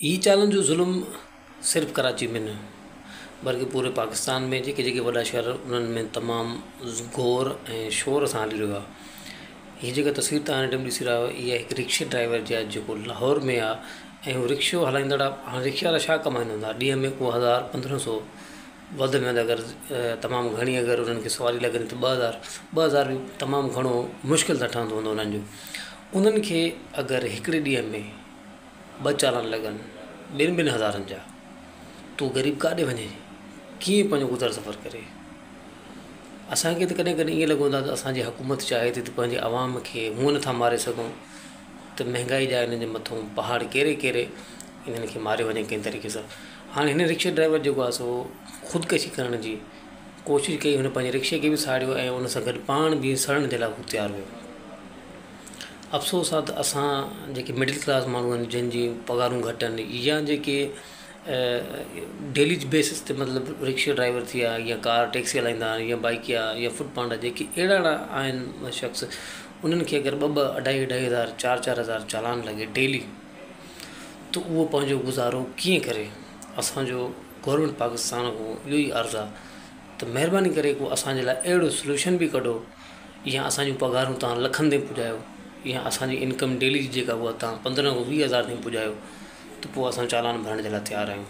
ई चालन जो ज़ुल्म सिर्फ़ कराची में न बल्कि पूरे पाकिस्तान में जेके जेके वॾा शहर उन्हनि में तमामु ग़ौर ऐं शोर सां हली रहियो आहे। हीअ जेका तस्वीर तव्हां हिन टाइम ॾिसी रहिया आहियो इहा हिकु रिक्शे ड्राइवर जी आहे जेको लाहौर में आहे ऐं हू रिक्शो हलाईंदड़ आहे। हाणे रिक्शा वारा छा कमाईंदा हूंदा, ॾींहं में को 1000-1500 वधि में वधि अगरि तमामु घणी अगरि उन्हनि खे सवारी लॻनि त 2000 बि तमामु घणो मुश्किल सां ठहंदो हूंदो उन्हनि जो। उन्हनि खे अगरि हिकिड़े ॾींहं में 2 चालान लॻनि ॿिनि हज़ारनि जा, तो ग़रीब काॾे वञे, कीअं पंहिंजो गुज़र सफ़र करे। असांखे त कॾहिं कॾहिं ईअं लॻंदो आहे त असांजी हुकूमत चाहे थी त पंहिंजे आवाम खे हूअं नथा मारे सघूं त महांगाई जा हिन जे मथां पहाड़ कहिड़े कहिड़े इन्हनि खे मारे वञे कंहिं तरीक़े सां। हाणे हिन रिक्शे ड्राइवर जेको आहे सो ख़ुदकशी करण जी कोशिशि कई, हुन पंहिंजे रिक्शे खे बि साड़ियो ऐं उन सां गॾु पाण बि सड़न जे लाइ हू तयारु हुयो। अफ़सोस आहे त असां जेके मिडिल क्लास माण्हू आहिनि जंहिंजी पघारूं घटि आहिनि या जेके डेली बेसिस ते मतिलबु रिक्शे ड्राइवर थी विया या कार टैक्सी हलाईंदा आहिनि या बाइक या फुट पांडा जेके अहिड़ा आहिनि शख़्स, उन्हनि खे अगरि 2-2, 2.5 हज़ार 4-4 हज़ार चालान लॻे डेली, त उहो पंहिंजो गुज़ारो कीअं करे। असांजो गवर्नमेंट पाकिस्तान खां इहो ई अर्ज़ु आहे त महिरबानी करे को असांजे लाइ अहिड़ो सोल्यूशन बि कढो या असांजूं पघारूं तव्हां लखनि ताईं पुॼायो या असांजी इनकम डेली जी जेका उहा तव्हां 15-20 हज़ार ताईं पुॼायो, त पोइ असां चालान भरण जे लाइ तयारु आहियूं।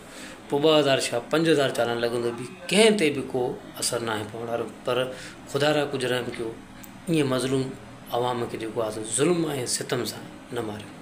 पोइ 2000 छा 5000 चालान लॻंदो बि कंहिं ते बि को असरु न आहे पवण वारो। पर ख़ुदा रा कुझु रहम कयो, ईअं मज़लूम आवाम खे जेको आहे ज़ुल्म ऐं सितम सां न मारियो।